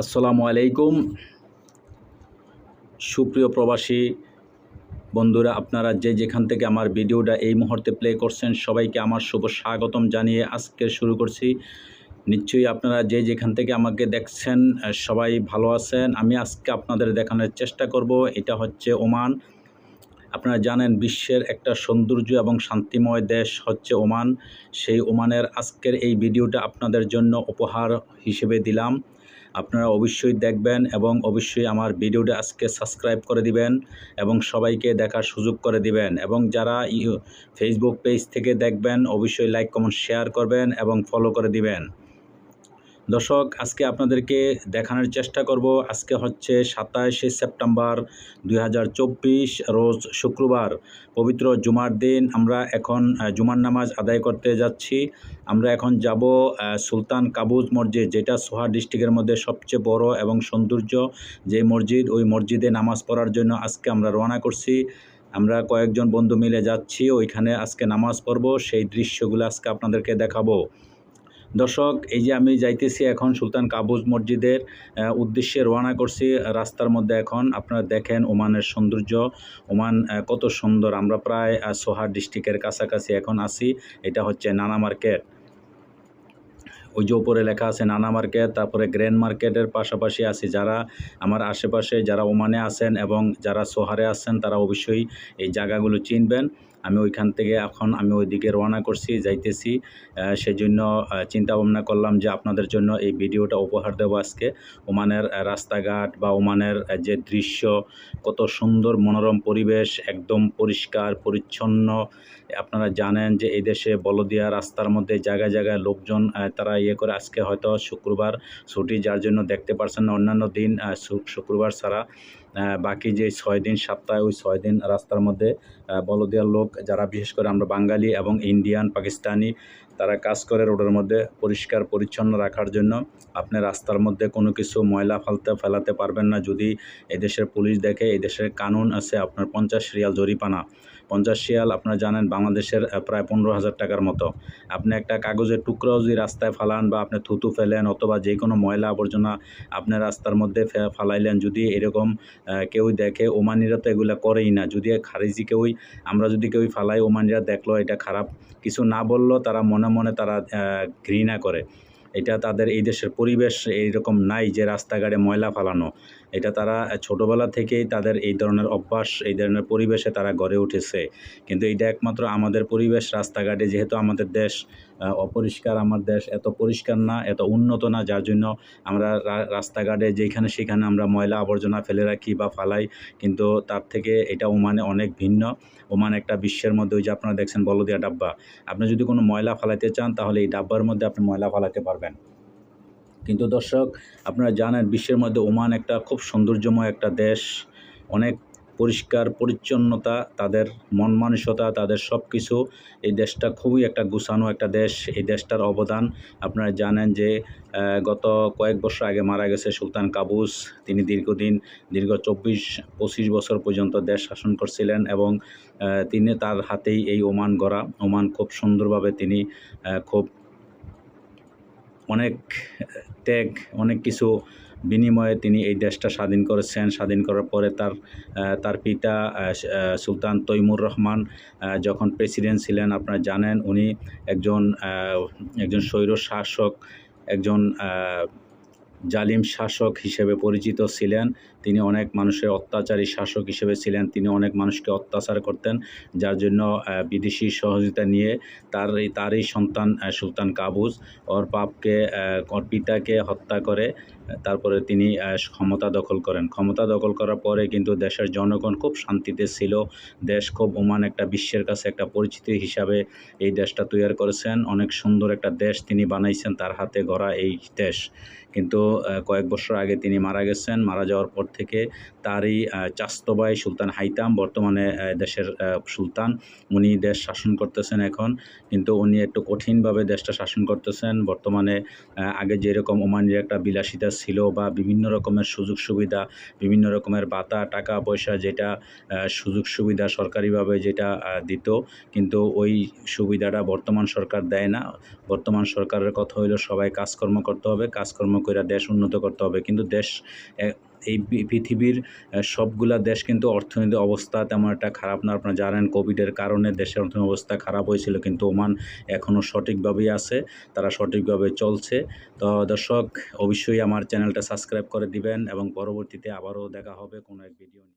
আসসালামু আলাইকুম। সুপ্রিয় প্রবাসী বন্ধুরা, আপনারা যেখান থেকে আমার ভিডিওটা এই মুহূর্তে প্লে করছেন, সবাইকে আমার শুভ স্বাগতম জানিয়ে আজকে শুরু করছি। নিশ্চয়ই আপনারা যেখান থেকে আমাকে দেখছেন সবাই ভালো আছেন। আমি আজকে আপনাদের দেখানোর চেষ্টা করব, এটা হচ্ছে ওমান। আপনারা জানেন বিশ্বের একটা সৌন্দর্য এবং শান্তিময় দেশ হচ্ছে ওমান। সেই ওমানের আজকের এই ভিডিওটা আপনাদের জন্য উপহার হিসেবে দিলাম। আপনারা অবশ্যই দেখবেন এবং অবশ্যই আমার ভিডিওটা আজকে সাবস্ক্রাইব করে দিবেন এবং সবাইকে দেখার সুযোগ করে দিবেন, এবং যারা ফেসবুক পেজ থেকে দেখবেন অবশ্যই লাইক কমেন্ট শেয়ার করবেন এবং ফলো করে দিবেন। দর্শক, আজকে আপনাদেরকে দেখানোর চেষ্টা করব, আজকে হচ্ছে 27শে সেপ্টেম্বর 2024 রোজ শুক্রবার, পবিত্র জুমার দিন। আমরা এখন জুমার নামাজ আদায় করতে যাচ্ছি। আমরা এখন যাব সুলতান কাবুস মসজিদ, যেটা সোহা ডিস্ট্রিক্টের মধ্যে সবচেয়ে বড় এবং সৌন্দর্য যে মসজিদ, ওই মসজিদে নামাজ পড়ার জন্য আজকে আমরা রওনা করছি। আমরা কয়েকজন বন্ধু মিলে যাচ্ছি, ওইখানে আজকে নামাজ পড়ব। সেই দৃশ্যগুলো আজকে আপনাদেরকে দেখাবো। দর্শক, এই যে আমি যাইতেছি এখন সুলতান কাবুস মসজিদের উদ্দেশ্যে রওনা করছি। রাস্তার মধ্যে এখন আপনারা দেখেন ওমানের সৌন্দর্য, ওমান কত সুন্দর। আমরা প্রায় সোহা ডিস্ট্রিক্টের কাছাকাছি এখন আছি। এটা হচ্ছে নানা মার্কেট, ওই যে উপরে লেখা আছে নানা মার্কেট, তারপরে গ্র্যান্ড মার্কেটের পাশাপাশি আছি। যারা আমার আশেপাশে যারা ওমানে আছেন এবং যারা সোহারে আছেন, তারা অবশ্যই এই জায়গাগুলো চিনবেন। আমি ওইখান থেকে এখন আমি ওইদিকে রওনা করছি, যাইতেছি। সেজন্য চিন্তা ভাবনা করলাম যে আপনাদের জন্য এই ভিডিওটা উপহার দেবো আজকে। ওমানের রাস্তাঘাট বা ওমানের যে দৃশ্য, কত সুন্দর মনোরম পরিবেশ, একদম পরিষ্কার পরিচ্ছন্ন। আপনারা জানেন যে এই দেশে বলদিয়া রাস্তার মধ্যে জায়গায় জায়গায় লোকজন তারা করে। আজকে হয়তো শুক্রবার ছুটি, যার জন্য দেখতে পারছেন না। অন্যান্য দিন শুক্রবার ছাড়া বাকি যে 6 দিন সপ্তাহে, ওই 6 দিন রাস্তার মধ্যে বলদিয়ার লোক, যারা বিশেষ করে আমরা বাঙালি এবং ইন্ডিয়ান পাকিস্তানি, তারা কাজ করে রোডের মধ্যে পরিষ্কার পরিচ্ছন্ন রাখার জন্য। আপনি রাস্তার মধ্যে কোনো কিছু ময়লা ফেলাতে পারবেন না। যদি এদেশের পুলিশ দেখে, এদেশের কানুন আছে আপনার 50 রিয়াল জরিমানা। 50 রিয়াল আপনারা জানেন বাংলাদেশের প্রায় 15,000 টাকার মতো। আপনি একটা কাগজের টুকরাও যদি রাস্তায় ফালান, বা আপনি থুতু ফেলেন, অথবা যে কোনো ময়লা আবর্জনা আপনি রাস্তার মধ্যে ফালাইলেন, যদি এরকম কেউ দেখে, ওমানিরা তো এগুলো করেই না। যদি খারিজি কেউই, আমরা যদি কেউই ফালাই, ওমানিরা দেখলো এটা খারাপ কিছু না বললো, তারা মনে মনে তারা ঘৃণা করে। এটা তাদের এই দেশের পরিবেশ এইরকম নাই যে রাস্তাঘাটে ময়লা ফালানো। এটা তারা ছোটোবেলা থেকেই তাদের এই ধরনের অভ্যাস, এই ধরনের পরিবেশে তারা গড়ে উঠেছে। কিন্তু এইটা একমাত্র আমাদের পরিবেশ। রাস্তাঘাটে যেহেতু আমাদের দেশ অপরিষ্কার, আমার দেশ এত পরিষ্কার না, এত উন্নত না, যার জন্য আমরা রাস্তাঘাটে যেখানে সেখানে আমরা ময়লা আবর্জনা ফেলে রাখি বা ফালাই। কিন্তু তার থেকে এটা ওমানে অনেক ভিন্ন। ওমান একটা বিশ্বের মধ্যে, ওই যে আপনারা দেখছেন বলদিয়া ডাব্বা, আপনি যদি কোনো ময়লা ফালাইতে চান তাহলে এই ডাব্বার মধ্যে আপনি ময়লা ফালাতে পারবেন। কিন্তু দর্শক, আপনারা জানেন বিশ্বের মধ্যে ওমান একটা খুব সৌন্দর্যময় একটা দেশ। অনেক পরিষ্কার পরিচ্ছন্নতা, তাদের মন মানসিকতা, তাদের সব কিছু। এই দেশটা খুবই একটা গুছানো একটা দেশ। এই দেশটার অবদান আপনারা জানেন যে গত কয়েক বছর আগে মারা গেছে সুলতান কাবুস। তিনি দীর্ঘ 24-25 বছর পর্যন্ত দেশ শাসন করছিলেন, এবং তিনি তার হাতেই এই ওমান গড়া। ওমান খুব সুন্দরভাবে তিনি খুব অনেক ত্যাগ, অনেক কিছু বিনিময়ে তিনি এই দেশটা স্বাধীন করেছেন। স্বাধীন করার পরে তার পিতা সুলতান তৈমুর রহমান যখন প্রেসিডেন্ট ছিলেন, আপনারা জানেন উনি একজন স্বৈর শাসক, একজন জালিম শাসক হিসেবে পরিচিত ছিলেন। তিনি অনেক মানুষের অত্যাচারী শাসক হিসেবে ছিলেন। তিনি অনেক মানুষকে অত্যাচার করতেন, যার জন্য বিদেশি সহযোগিতা নিয়ে তারই সন্তান সুলতান কাবুস ওর পিতাকে হত্যা করে তারপরে তিনি ক্ষমতা দখল করেন। ক্ষমতা দখল করার পরে কিন্তু দেশের জনগণ খুব শান্তিতে ছিল। দেশ খুব, ওমান একটা বিশ্বের কাছে একটা পরিচিতি হিসাবে এই দেশটা তৈরি করেছেন। অনেক সুন্দর একটা দেশ তিনি বানাইছেন, তার হাতে গড়া এই দেশ। কিন্তু কয়েক বছর আগে তিনি মারা গেছেন। মারা যাওয়ার পর থেকে তারই চাচাতো ভাই সুলতান হাইতাম বর্তমানে দেশের সুলতান, উনি দেশ শাসন করতেছেন এখন। কিন্তু উনি একটু কঠিনভাবে দেশটা শাসন করতেছেন বর্তমানে। আগে যেরকম ওমানের একটা বিলাসিতা ছিল, বা বিভিন্ন রকমের সুযোগ সুবিধা, বিভিন্ন রকমের ভাতা, টাকা পয়সা, যেটা সুযোগ সুবিধা সরকারিভাবে যেটা দিত, কিন্তু ওই সুবিধাটা বর্তমান সরকার দেয় না। বর্তমান সরকারের কথা হইলো সবাই কাজকর্ম করতে হবে, কাজকর্ম করে দেশ উন্নত করতে হবে। কিন্তু দেশ এই পৃথিবীর সবগুলা দেশ কিন্তু অর্থনৈতিক অবস্থা তেমন একটা খারাপ না। আপনারা জানেন কোভিডের কারণে দেশের অর্থনৈতিক অবস্থা খারাপ হয়েছিল, কিন্তু ওমান এখনও সঠিকভাবেই আছে, তারা সঠিকভাবে চলছে। তো দর্শক, অবশ্যই আমার চ্যানেলটা সাবস্ক্রাইব করে দিবেন এবং পরবর্তীতে আবারও দেখা হবে কোনো এক ভিডিও নিয়ে।